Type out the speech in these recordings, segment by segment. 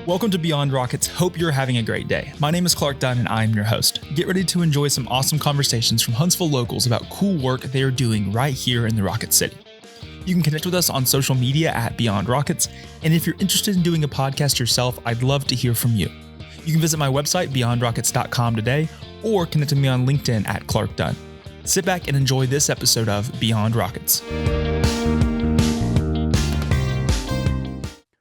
Welcome to Beyond Rockets. Hope you're having a great day. My name is Clark Dunn and I'm your host. Get ready to enjoy some awesome conversations from Huntsville locals about cool work they are doing right here in the Rocket City. You can connect with us on social media at Beyond Rockets, and if you're interested in doing a podcast yourself, I'd love to hear from you. You can visit my website, beyondrockets.com today, or connect with me on LinkedIn at Clark Dunn. Sit back and enjoy this episode of Beyond Rockets.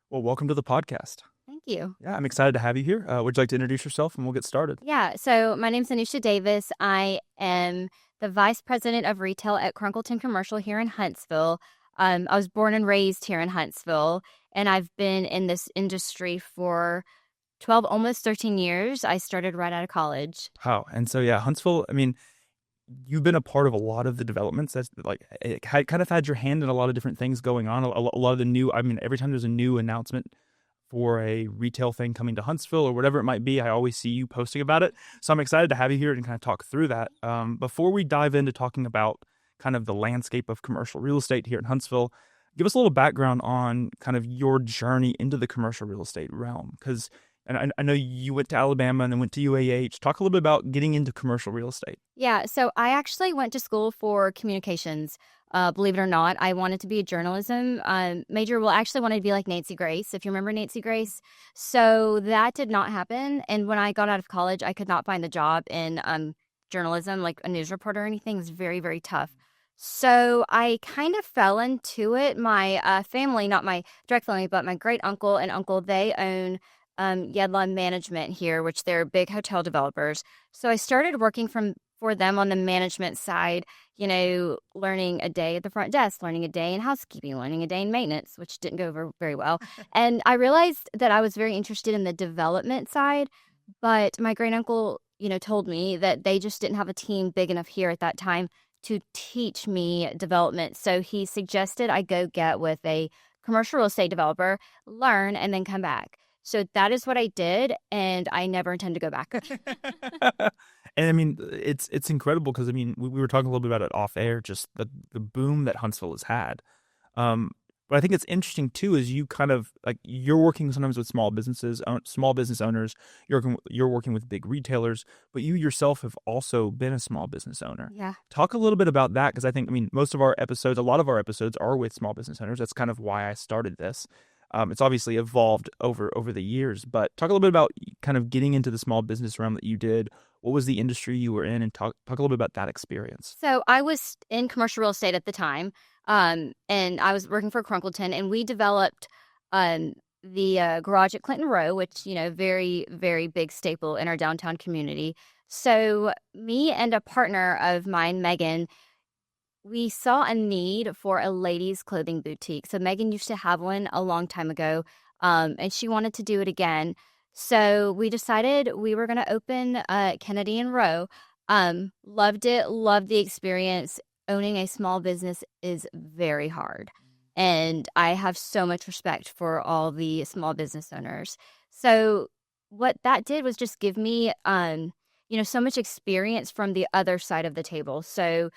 Well, welcome to the podcast. Thank you. Yeah, I'm excited to have you here. Would you like to introduce yourself and we'll get started? Yeah, so my name's Anusha Davis. I am the Vice President of Retail at Crunkleton Commercial here in Huntsville. I was born and raised here in Huntsville, and I've been in this industry for 12, almost 13 years. I started right out of college. Wow. And so, yeah, Huntsville, I mean, you've been a part of a lot of the developments. That's like, it kind of had your hand in a lot of different things going on. A lot of the new, I mean, every time there's a new announcement for a retail thing coming to Huntsville or whatever it might be, I always see you posting about it. So I'm excited to have you here and kind of talk through that. Before we dive into talking about kind of the landscape of commercial real estate here in Huntsville, give us a little background on kind of your journey into the commercial real estate realm. Because I know you went to Alabama and then went to UAH. Talk a little bit about getting into commercial real estate. Yeah, so I actually went to school for communications. Believe it or not, I wanted to be a journalism major. Well, I actually wanted to be like Nancy Grace, if you remember Nancy Grace. So that did not happen. And when I got out of college, I could not find a job in journalism, like a news reporter or anything. It was very, very tough. So I kind of fell into it. My family, not my direct family, but my great uncle and uncle, they own Yedla Management here, which they're big hotel developers. So I started working for them on the management side, you know, learning a day at the front desk, learning a day in housekeeping, learning a day in maintenance, which didn't go over very well. And I realized that I was very interested in the development side, but my great uncle, you know, told me that they just didn't have a team big enough here at that time to teach me development. So he suggested I go get with a commercial real estate developer, learn, and then come back. So that is what I did, and I never intend to go back. And I mean, it's incredible because, I mean, we were talking a little bit about it off air, just the boom that Huntsville has had. But I think it's interesting, too, is you kind of, like, you're working sometimes with small businesses, small business owners, you're working with big retailers, but you yourself have also been a small business owner. Yeah. Talk a little bit about that, because I think, I mean, a lot of our episodes are with small business owners. That's kind of why I started this. It's obviously evolved over the years, but talk a little bit about kind of getting into the small business realm that you did. What was the industry you were in, and talk a little bit about that experience. So I was in commercial real estate at the time, and I was working for Crunkleton, and we developed the garage at Clinton Row, which, you know, very, very big staple in our downtown community. So me and a partner of mine, Megan, we saw a need for a ladies' clothing boutique. So Megan used to have one a long time ago, and she wanted to do it again. So we decided we were going to open Kennedy and Row. Loved it, loved the experience. Owning a small business is very hard, and I have so much respect for all the small business owners. So what that did was just give me, you know, so much experience from the other side of the table. So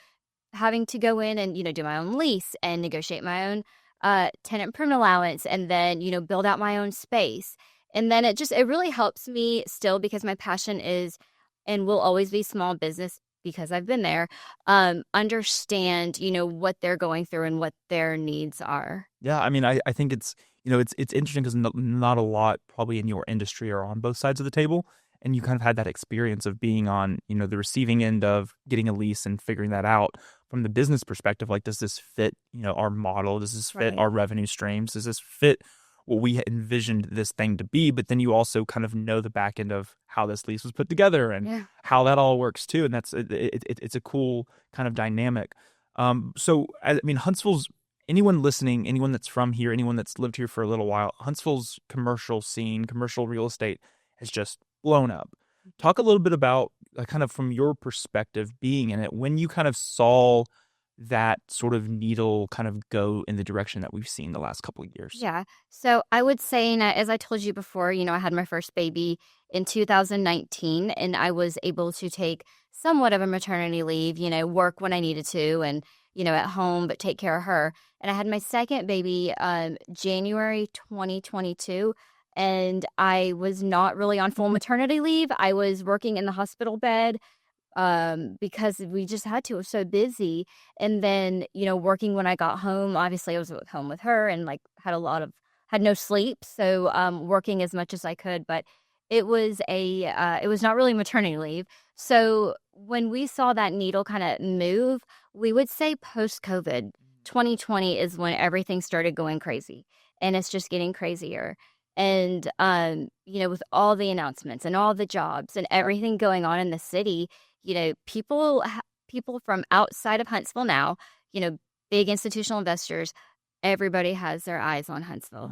having to go in and, you know, do my own lease and negotiate my own tenant improvement allowance, and then, you know, build out my own space. And then it really helps me still, because my passion is and will always be small business, because I've been there, understand, you know, what they're going through and what their needs are. Yeah, I mean, I think it's, you know, it's interesting because not a lot probably in your industry are on both sides of the table. And you kind of had that experience of being on, you know, the receiving end of getting a lease and figuring that out from the business perspective. Like, does this fit, you know, our model? Does this fit our revenue streams? Does this fit what we envisioned this thing to be? But then you also kind of know the back end of how this lease was put together and how that all works too. And that's it's a cool kind of dynamic. So, I mean, Huntsville's, anyone listening, anyone that's from here, anyone that's lived here for a little while, Huntsville's commercial scene, commercial real estate has just blown up. Talk a little bit about kind of from your perspective being in it, when you kind of saw that sort of needle kind of go in the direction that we've seen the last couple of years. Yeah. So I would say, as I told you before, you know, I had my first baby in 2019, and I was able to take somewhat of a maternity leave, you know, work when I needed to, and, you know, at home, but take care of her. And I had my second baby January 2022. and I was not really on full maternity leave. I was working in the hospital bed because we just had to. It was so busy. And then, working when I got home, obviously I was at home with her and like had no sleep. So, working as much as I could, but it was it was not really maternity leave. So when we saw that needle kind of move, we would say post-COVID, 2020 is when everything started going crazy, and it's just getting crazier. And, with all the announcements and all the jobs and everything going on in the city, people from outside of Huntsville now, big institutional investors, everybody has their eyes on Huntsville.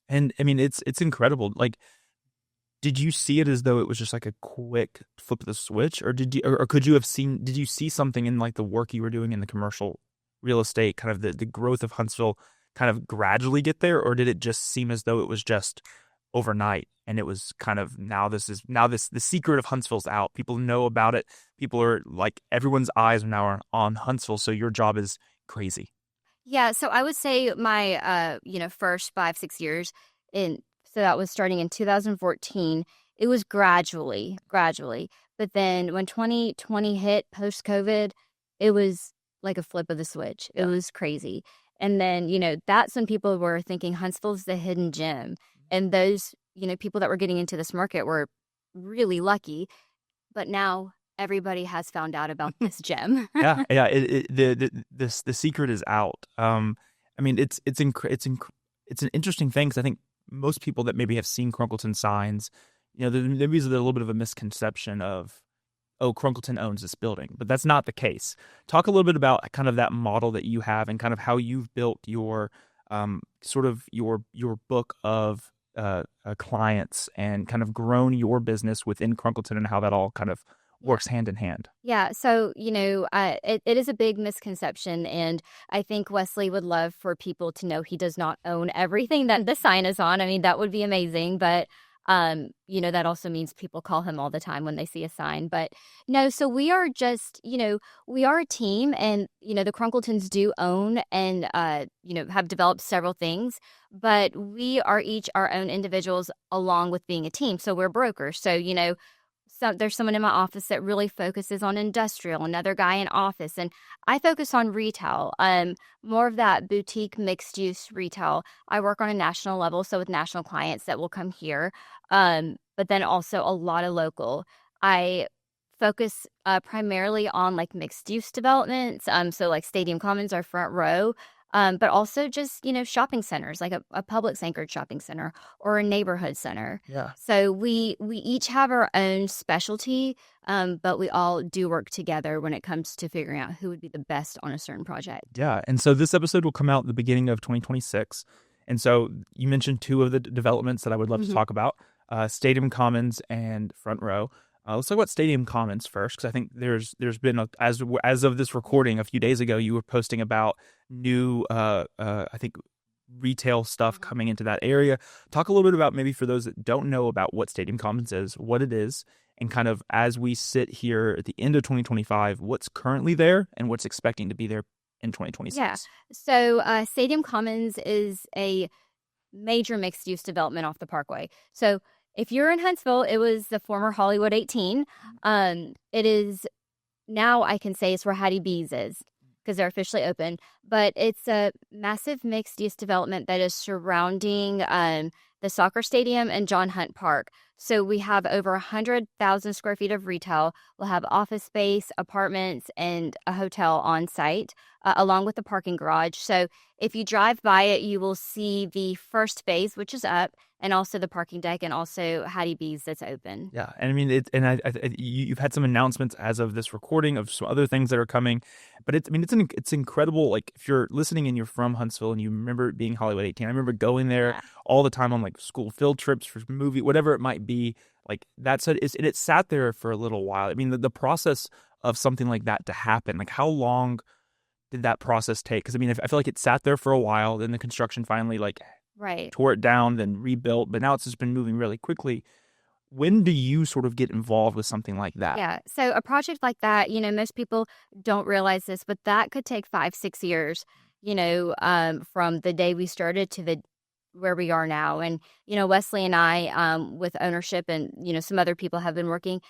And I mean, it's incredible. Like, did you see it as though it was just like a quick flip of the switch, or did you see something in like the work you were doing in the commercial real estate, kind of the growth of Huntsville kind of gradually get there, or did it just seem as though it was just overnight and it was kind of the secret of Huntsville's out. People know about it. People are like, everyone's eyes now are on Huntsville, so your job is crazy. Yeah, so I would say my first 5-6 years so that was starting in 2014. It was gradually. But then when 2020 hit post-COVID, it was like a flip of the switch. It was crazy. And then, that's when people were thinking Huntsville's the hidden gem. And those, people that were getting into this market were really lucky. But now everybody has found out about this gem. Yeah. The secret is out. I mean, it's an interesting thing, because I think most people that maybe have seen Crunkleton signs, maybe there's a little bit of a misconception of, oh, Crunkleton owns this building, but that's not the case. Talk a little bit about kind of that model that you have and kind of how you've built your sort of your book of clients and kind of grown your business within Crunkleton, and how that all kind of works hand in hand. Yeah. So, it is a big misconception. And I think Wesley would love for people to know he does not own everything that the sign is on. I mean, that would be amazing. But, that also means people call him all the time when they see a sign. But no, so we are just, we are a team, and, the Crunkletons do own and, have developed several things. But we are each our own individuals along with being a team. So we're brokers. So, there's someone in my office that really focuses on industrial, another guy in office, and I focus on retail, more of that boutique mixed use retail. I work on a national level, so with national clients that will come here, but then also a lot of local. I focus primarily on like mixed use developments, so like Stadium Commons, our front row. But also just, shopping centers, like a Publix anchored shopping center or a neighborhood center. Yeah. So we each have our own specialty, but we all do work together when it comes to figuring out who would be the best on a certain project. Yeah. And so this episode will come out at the beginning of 2026. And so you mentioned two of the developments that I would love to talk about, Stadium Commons and Front Row. Let's talk about Stadium Commons first, because I think there's been, as of this recording a few days ago, you were posting about new, I think, retail stuff coming into that area. Talk a little bit about, maybe for those that don't know about what Stadium Commons is, what it is, and kind of as we sit here at the end of 2025, what's currently there and what's expecting to be there in 2026. Yeah. So Stadium Commons is a major mixed-use development off the Parkway. So if you're in Huntsville, it was the former Hollywood 18. It is now, I can say, it's where Hattie B's is, because they're officially open. But it's a massive mixed-use development that is surrounding the soccer stadium and John Hunt Park. So we have over 100,000 square feet of retail. We'll have office space, apartments, and a hotel on site, along with the parking garage. So if you drive by it, you will see the first phase, which is up, and also the parking deck, and also Hattie B's that's open. Yeah, and I mean, you've had some announcements as of this recording of some other things that are coming, but it's incredible. Like, if you're listening and you're from Huntsville and you remember it being Hollywood 18, I remember going there all the time on like school field trips for movie, whatever it might be. Like, it sat there for a little while. I mean, the process of something like that to happen, like, how long did that process take? Because I mean, I feel like it sat there for a while, then the construction finally tore it down, then rebuilt, but now it's just been moving really quickly. When do you sort of get involved with something like that? Yeah. So a project like that, most people don't realize this, but that could take 5-6 years, from the day we started to the where we are now. And Wesley and I, with ownership and some other people, have been working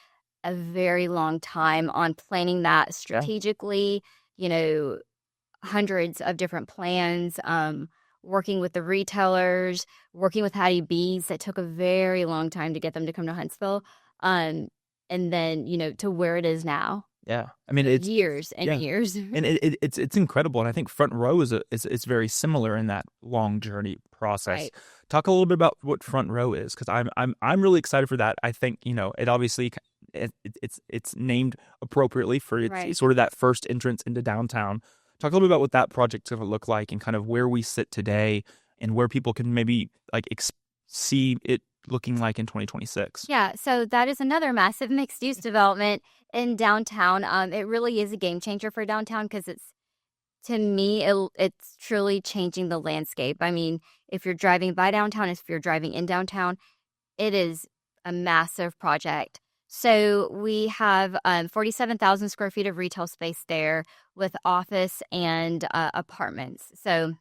a very long time on planning that Yeah. strategically. You know, hundreds of different plans. Working with the retailers, working with Hattie B's. That took a very long time to get them to come to Huntsville. And then to where it is now. Yeah. I mean, Years and yeah. years. And it's incredible. And I think Front Row is very similar in that long journey process. Right. Talk a little bit about what Front Row is, because I'm really excited for that. I think, it obviously it's named appropriately for Right. sort of that first entrance into downtown. Talk a little bit about what that project's going to look like and kind of where we sit today and where people can maybe like see it looking like in 2026. Yeah, so that is another massive mixed use development in downtown. It really is a game changer for downtown because to me, it's truly changing the landscape. I mean, if you're driving by downtown, if you're driving in downtown, it is a massive project. So we have 47,000 square feet of retail space there with office and apartments. So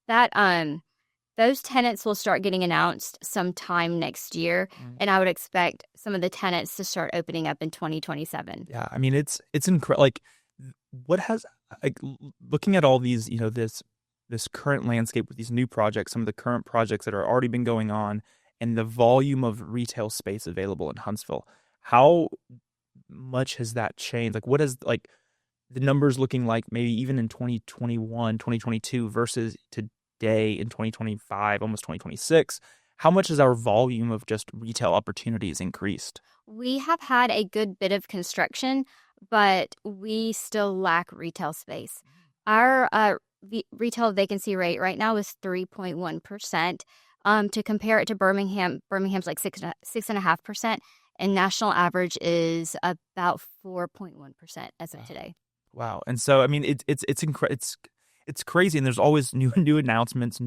that those tenants will start getting announced sometime next year, and I would expect some of the tenants to start opening up in 2027. Yeah, I mean it's incredible. Like, what has looking at all these, this current landscape with these new projects, some of the current projects that are already been going on, and the volume of retail space available in Huntsville. How much has that changed? Like, what is like the numbers looking like maybe even in 2021, 2022 versus today in 2025, almost 2026? How much has our volume of just retail opportunities increased? We have had a good bit of construction, but we still lack retail space. Our retail vacancy rate right now is 3.1%. To compare it to Birmingham, Birmingham's like 6.5%, and national average is about 4.1% as of today. Wow. And so, I mean, it's crazy. And there's always new announcements, I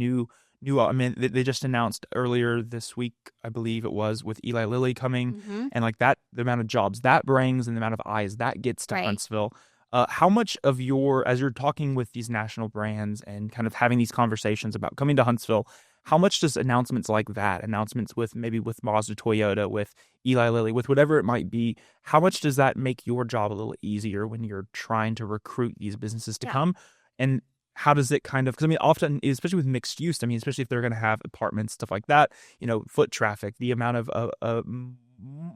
mean, they just announced earlier this week, I believe it was, with Eli Lilly coming, and like that, the amount of jobs that brings and the amount of eyes that gets to Right. Huntsville. How much of as you're talking with these national brands and kind of having these conversations about coming to Huntsville, how much does announcements like that, announcements with Mazda, Toyota, with Eli Lilly, with whatever it might be, how much does that make your job a little easier when you're trying to recruit these businesses to come? And how does it kind of, because I mean, often, especially with mixed use, I mean, especially if they're going to have apartments, stuff like that, foot traffic, the amount of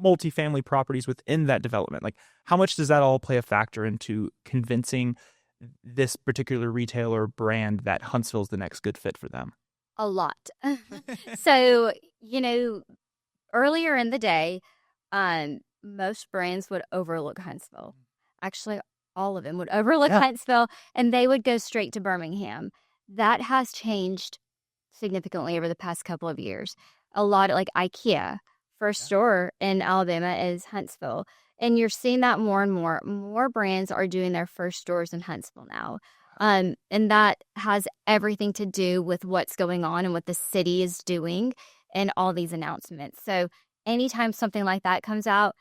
multifamily properties within that development, like how much does that all play a factor into convincing this particular retailer brand that Huntsville is the next good fit for them? A lot. So, earlier in the day, most brands would overlook Huntsville. Actually, all of them would overlook Huntsville, and they would go straight to Birmingham. That has changed significantly over the past couple of years. A lot, like IKEA, first store in Alabama is Huntsville. And you're seeing that more and more. More brands are doing their first stores in Huntsville now. And that has everything to do with what's going on and what the city is doing and all these announcements. So anytime something like that comes out,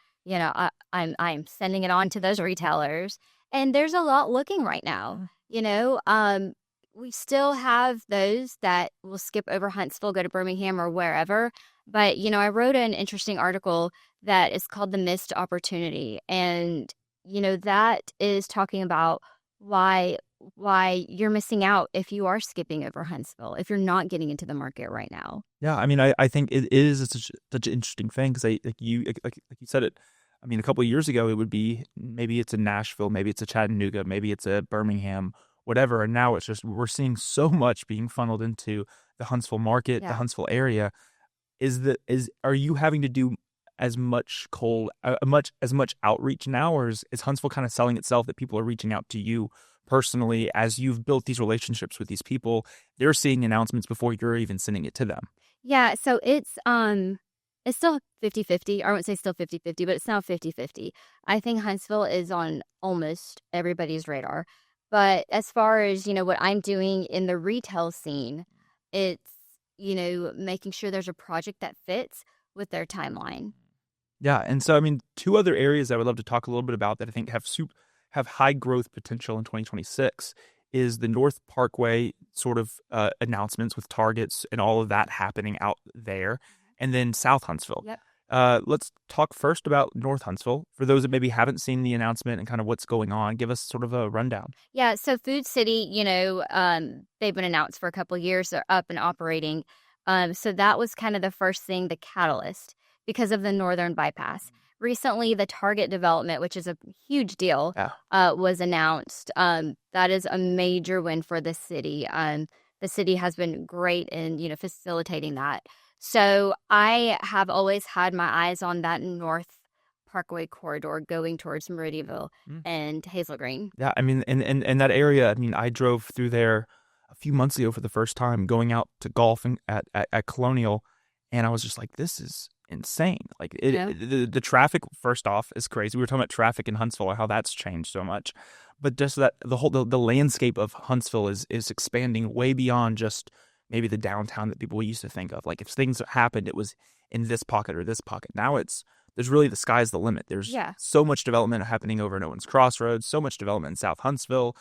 I'm sending it on to those retailers. And there's a lot looking right now. We still have those that will skip over Huntsville, go to Birmingham or wherever. But, I wrote an interesting article that is called The Missed Opportunity. And, that is talking about why you're missing out if you are skipping over Huntsville, if you're not getting into the market right now. Yeah, I mean, I think it is such an interesting thing because like you said it. I mean, a couple of years ago, it would be maybe it's a Nashville, maybe it's a Chattanooga, maybe it's a Birmingham, whatever. And now it's just we're seeing so much being funneled into the Huntsville market, the Huntsville area. Are you having to do as much outreach now, or is Huntsville kind of selling itself that people are reaching out to you personally as you've built these relationships with these people? They're seeing announcements before you're even sending it to them. Yeah, so it's still 50-50. I won't say still 50-50, but it's now 50-50. I think Huntsville is on almost everybody's radar. But as far as, what I'm doing in the retail scene, it's, making sure there's a project that fits with their timeline. Yeah, and so, I mean, two other areas I would love to talk a little bit about that I think have high growth potential in 2026 is the North Parkway sort of announcements with Targets and all of that happening out there, and then South Huntsville. Yep. Let's talk first about North Huntsville. For those that maybe haven't seen the announcement and kind of what's going on, give us sort of a rundown. Yeah, so Food City, they've been announced for a couple of years. They're up and operating. So that was kind of the first thing, the catalyst, because of the Northern Bypass. Recently, the Target development, which is a huge deal, Yeah. was announced. That is a major win for the city. The city has been great in, facilitating that. So I have always had my eyes on that North Parkway corridor going towards Meridianville and Hazel Green. Yeah, I mean, and that area, I mean, I drove through there a few months ago for the first time, going out to golf at Colonial, and I was just like, this is insane. Like, Yeah. the traffic, first off, is crazy. We were talking about traffic in Huntsville, how that's changed so much. But just that the landscape of Huntsville is expanding way beyond just maybe the downtown that people used to think of. Like, if things happened, it was in this pocket or this pocket. Now there's really, the sky's the limit. There's Yeah. so much development happening over in Owens Crossroads, so much development in South Huntsville,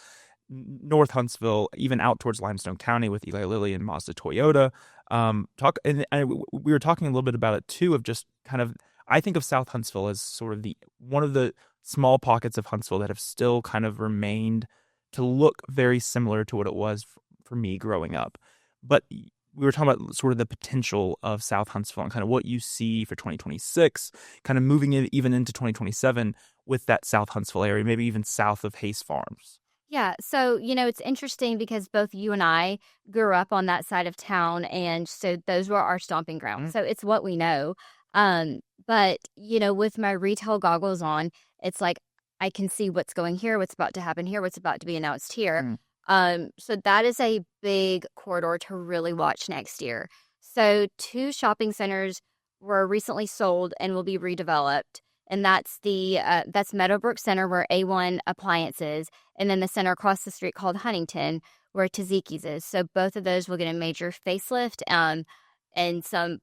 North Huntsville, even out towards Limestone County with Eli Lilly and Mazda Toyota. We were talking a little bit about it too, of just kind of, I think of South Huntsville as sort of one of the small pockets of Huntsville that have still kind of remained to look very similar to what it was for me growing up. But we were talking about sort of the potential of South Huntsville and kind of what you see for 2026, kind of moving in even into 2027 with that South Huntsville area, maybe even south of Hayes Farms. Yeah. So, it's interesting because both you and I grew up on that side of town. And so those were our stomping grounds. So it's what we know. But, with my retail goggles on, it's like I can see what's going here, what's about to happen here, what's about to be announced here. So that is a big corridor to really watch next year. So 2 shopping centers were recently sold and will be redeveloped. And that's that's Meadowbrook Center, where A1 Appliances, and then the center across the street called Huntington, where Taziki's is. So both of those will get a major facelift, and some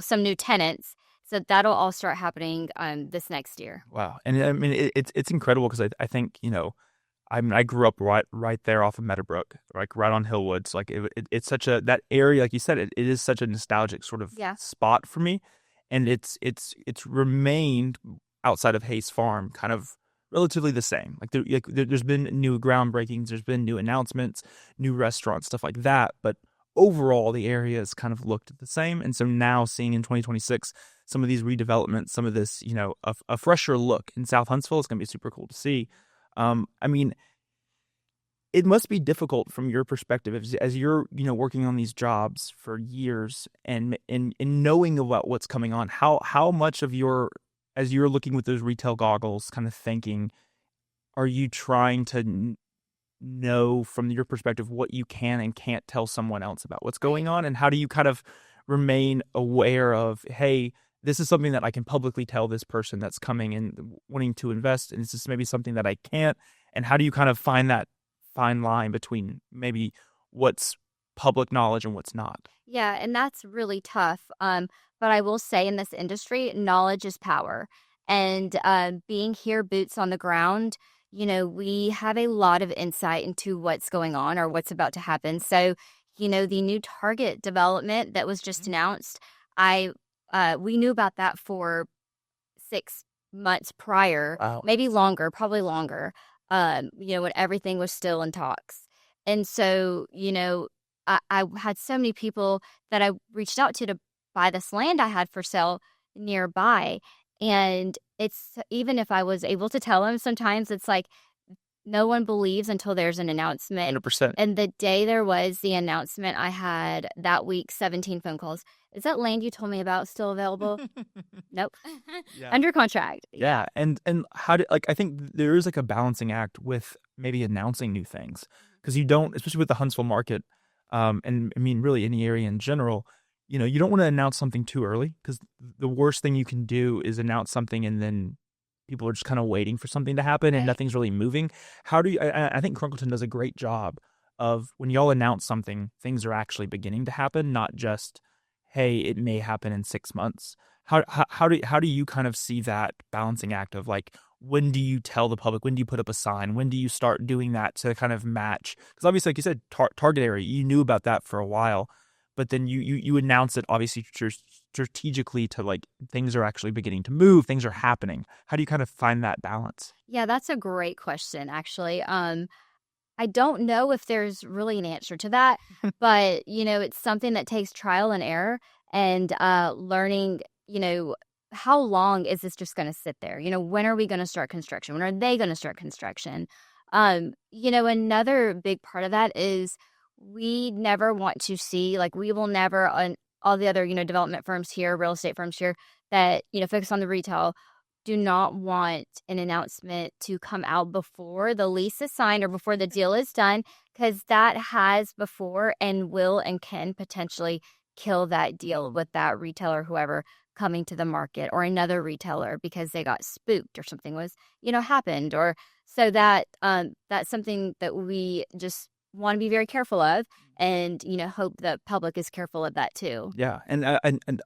some new tenants. So that'll all start happening this next year. Wow. And I mean, it's incredible because I think, I grew up right there off of Meadowbrook, like right on Hillwoods. Like it's such that area, like you said, it is such a nostalgic sort of spot for me. And it's remained outside of Hayes Farm kind of relatively the same. Like there's been new groundbreakings, there's been new announcements, new restaurants, stuff like that. But overall, the area has kind of looked the same. And so now seeing in 2026 some of these redevelopments, some of this, a fresher look in South Huntsville, it's going to be super cool to see. I mean, it must be difficult from your perspective as you're, working on these jobs for years and knowing about what's coming on. How much of as you're looking with those retail goggles, kind of thinking, are you trying to know from your perspective what you can and can't tell someone else about what's going on, and how do you kind of remain aware of, hey, this is something that I can publicly tell this person that's coming and wanting to invest, and this is maybe something that I can't, and how do you kind of find that fine line between maybe what's public knowledge and what's not? Yeah, and that's really tough. But I will say in this industry, knowledge is power. And being here, boots on the ground, we have a lot of insight into what's going on or what's about to happen. So, the new Target development that was just announced, we knew about that for 6 months prior, Wow. maybe longer, probably longer. When everything was still in talks. And so, I had so many people that I reached out to buy this land I had for sale nearby. And it's, even if I was able to tell them, sometimes it's like no one believes until there's an announcement. 100%. And the day there was the announcement, I had that week 17 phone calls. Is that land you told me about still available? Nope. Yeah. Under contract. Yeah. And how I think there is like a balancing act with maybe announcing new things, because you don't, especially with the Huntsville market, and I mean, really any area in general, you don't want to announce something too early, because the worst thing you can do is announce something and then people are just kind of waiting for something to happen and nothing's really moving. How do you, I think Crunkleton does a great job of, when y'all announce something, things are actually beginning to happen, not just, hey, it may happen in 6 months. How do you kind of see that balancing act of like when do you tell the public? When do you put up a sign? When do you start doing that to kind of match? Because obviously, like you said, target area, you knew about that for a while, but then you announce it obviously strategically to like things are actually beginning to move, things are happening. How do you kind of find that balance? Yeah, that's a great question, actually. I don't know if there's really an answer to that, but it's something that takes trial and error and learning, how long is this just going to sit there? When are we going to start construction? When are they going to start construction? Another big part of that is we never want to see, like, we will never, on all the other, development firms here, real estate firms here that, focus on the retail, do not want an announcement to come out before the lease is signed or before the deal is done, because that has before and will and can potentially kill that deal with that retailer, whoever coming to the market, or another retailer because they got spooked or something was, happened. Or so that's something that we just want to be very careful of, and hope the public is careful of that too. Yeah, and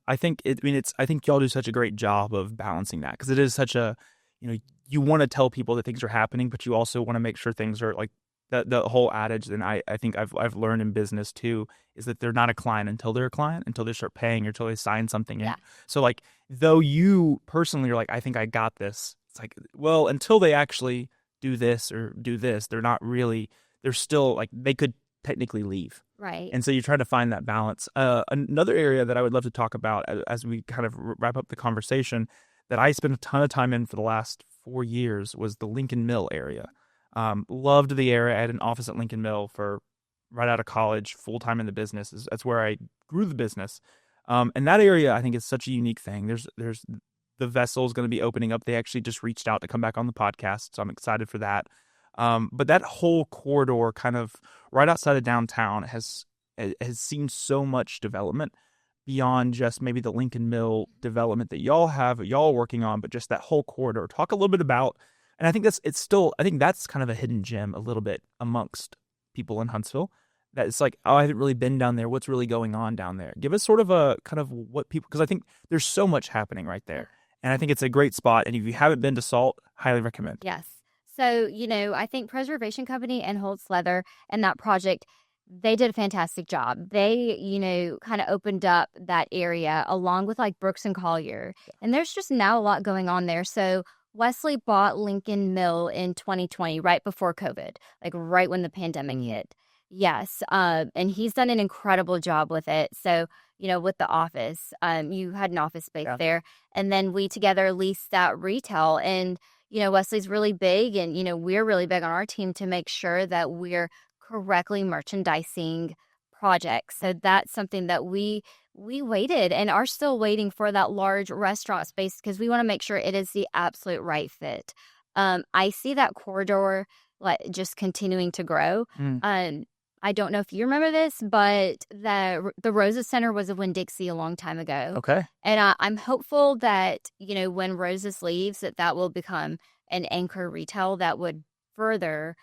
I think I think y'all do such a great job of balancing that, because it is such a, you want to tell people that things are happening, but you also want to make sure things are like the whole adage. And I think I've learned in business too, is that they're not a client until they're a client, until they start paying or until they sign something in. Yeah. So like, though you personally are like, I think I got this. It's like, well, until they actually do this or do this, they're not really. They're still like, they could technically leave. Right. And so you're trying to find that balance. Another area that I would love to talk about as we kind of wrap up the conversation that I spent a ton of time in for the last 4 years was the Lincoln Mill area. Loved the area. I had an office at Lincoln Mill for right out of college, full time in the business. That's where I grew the business. And that area, I think, is such a unique thing. There's the vessel is going to be opening up. They actually just reached out to come back on the podcast, so I'm excited for that. But that whole corridor, kind of right outside of downtown, has seen so much development beyond just maybe the Lincoln Mill development that y'all are working on, but just that whole corridor. Talk a little bit about, and I think I think that's kind of a hidden gem a little bit amongst people in Huntsville. That it's like, oh, I haven't really been down there. What's really going on down there? Give us sort of a kind of what people, because I think there's so much happening right there. And I think it's a great spot. And if you haven't been to Salt, highly recommend. Yes. So, I think Preservation Company and Holtz Leather and that project, they did a fantastic job. They, kind of opened up that area along with like Brooks and Collier. And there's just now a lot going on there. So Wesley bought Lincoln Mill in 2020, right before COVID, like right when the pandemic hit. Yes. And he's done an incredible job with it. So, with the office, you had an office space there. And then we together leased that retail. And Wesley's really big, and, we're really big on our team to make sure that we're correctly merchandising projects. So that's something that we waited and are still waiting for, that large restaurant space, because we want to make sure it is the absolute right fit. I see that corridor like just continuing to grow. I don't know if you remember this, but the Roses Center was a Winn-Dixie a long time ago. Okay. And I'm hopeful that, when Roses leaves, that will become an anchor retail that would further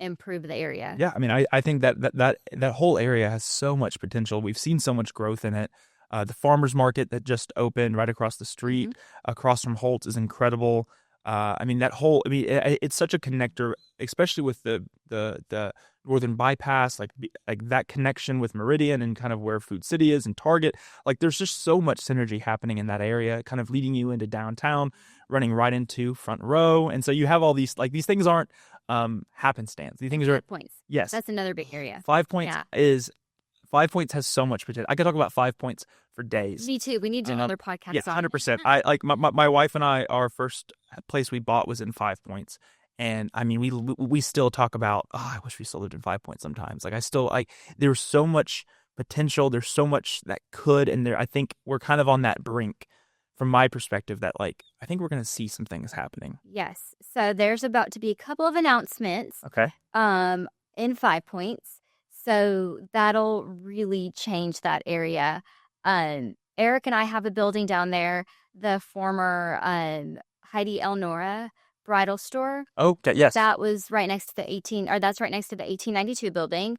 improve the area. Yeah, I mean, I think that whole area has so much potential. We've seen so much growth in it. The farmers market that just opened right across the street, across from Holtz, is incredible. It's such a connector, especially with the Northern Bypass, like that connection with Meridian and kind of where Food City is and Target. Like, there's just so much synergy happening in that area, kind of leading you into downtown, running right into Front Row. And so you have all these, like, these things aren't happenstance. These things are 5 Points. Yes. That's another big area. 5 Points is 5 Points has so much potential. I could talk about 5 Points for days. Me too. We need to do another podcast. Yeah, 100%. I like my wife and I. Our first place we bought was in 5 Points, and I mean, we still talk about. Oh, I wish we still lived in 5 Points sometimes. Like, there's so much potential. There's so much that could, and I think we're kind of on that brink, from my perspective, that like I think we're going to see some things happening. Yes. So there's about to be a couple of announcements. Okay. In 5 Points. So that'll really change that area. Eric and I have a building down there, the former Heidi Elnora bridal store. Oh, yes. That was right next to that's right next to the 1892 building.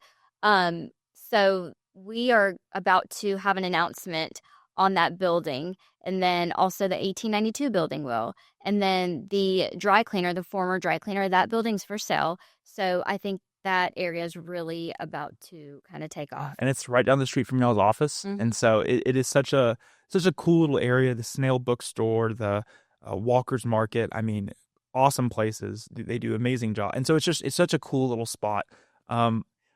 So we are about to have an announcement on that building. And then also the 1892 building will. And then the dry cleaner, the former dry cleaner, that building's for sale. So I think that area is really about to kind of take off. And it's right down the street from y'all's office. Mhm. And so it is such a cool little area. The Snail Bookstore, the Walker's Market. I mean, awesome places. They do amazing job. And so it's such a cool little spot.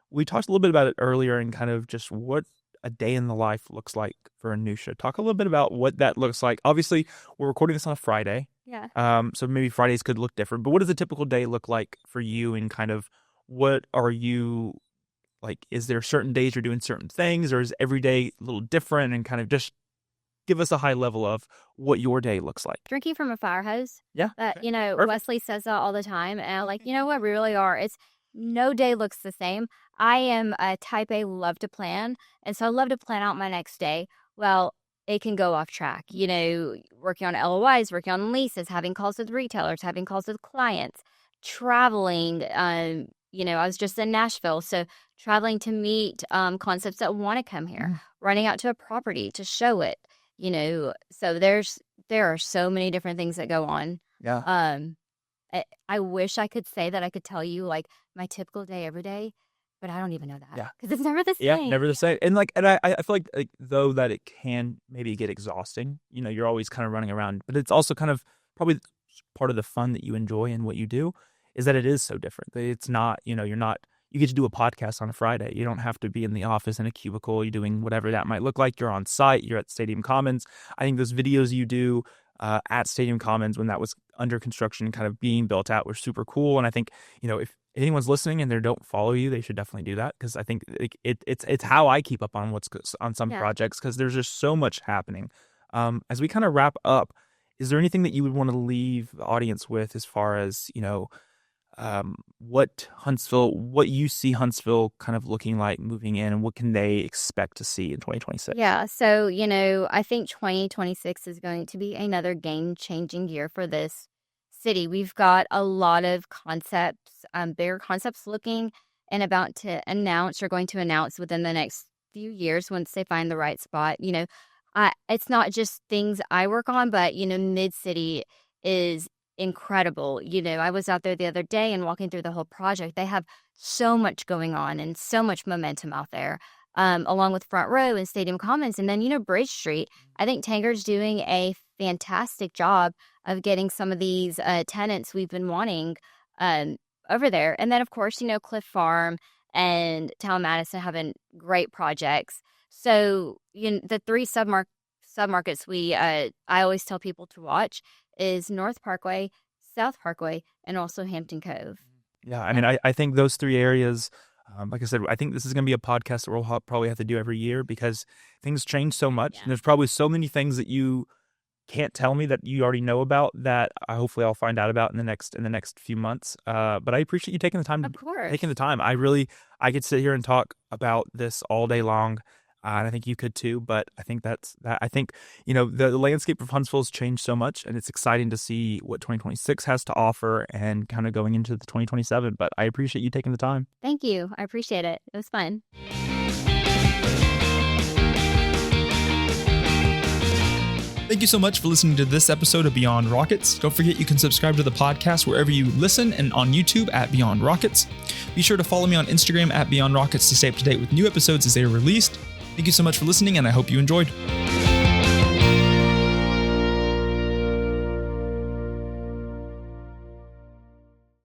We talked a little bit about it earlier and kind of just what a day in the life looks like for Anusha. Talk a little bit about what that looks like. Obviously, we're recording this on a Friday. Yeah. So maybe Fridays could look different, but what does a typical day look like for you, and kind of what are you like? Is there certain days you're doing certain things, or is every day a little different? And kind of just give us a high level of what your day looks like. Drinking from a fire hose. Yeah. That, Okay. Perfect. Wesley says that all the time. And I'm like, you know what? We really are. It's no day looks the same. I am a type A, love to plan. And so I love to plan out my next day. Well, it can go off track, working on LOIs, working on leases, having calls with retailers, having calls with clients, traveling. I was just in Nashville. So traveling to meet concepts that want to come here, running out to a property to show it, so there are so many different things that go on. Yeah. I wish I could say that I could tell you like my typical day every day, but I don't even know that. Yeah. Because it's never the same. Yeah, never the same. And I feel like though that it can maybe get exhausting, you're always kind of running around, but it's also kind of probably part of the fun that you enjoy in what you do is that it is so different. It's not, you get to do a podcast on a Friday. You don't have to be in the office in a cubicle. You're doing whatever that might look like. You're on site. You're at Stadium Commons. I think those videos you do at Stadium Commons when that was under construction and kind of being built out were super cool. And I think, if anyone's listening and they don't follow you, they should definitely do that, because I think it's how I keep up on what's on some projects, because there's just so much happening. As we kind of wrap up, is there anything that you would want to leave the audience with as far as, what you see Huntsville kind of looking like moving in, and what can they expect to see in 2026? Yeah. So, I think 2026 is going to be another game-changing year for this city. We've got a lot of concepts, bigger concepts looking and about to announce or going to announce within the next few years once they find the right spot. It's not just things I work on, but, Mid-City is incredible. I was out there the other day and walking through the whole project. They have so much going on and so much momentum out there, along with Front Row and Stadium Commons. And then, Bridge Street. I think Tanger's doing a fantastic job of getting some of these tenants we've been wanting over there. And then, of course, Cliff Farm and Town Madison having great projects. So, the three submarkets I always tell people to watch is North Parkway, South Parkway, and also Hampton Cove. Yeah, I mean, I think those three areas, like I said, I think this is going to be a podcast that we'll probably have to do every year, because things change so much. And there's probably so many things that you can't tell me that you already know about that hopefully I'll find out about in the next few months. But I appreciate you taking the time. Of course. Taking the time. I could sit here and talk about this all day long. And I think you could too, but I think I think, the landscape of Huntsville has changed so much, and it's exciting to see what 2026 has to offer and kind of going into the 2027. But I appreciate you taking the time. Thank you. I appreciate it. It was fun. Thank you so much for listening to this episode of Beyond Rockets. Don't forget you can subscribe to the podcast wherever you listen, and on YouTube at Beyond Rockets. Be sure to follow me on Instagram at Beyond Rockets to stay up to date with new episodes as they are released. Thank you so much for listening, and I hope you enjoyed.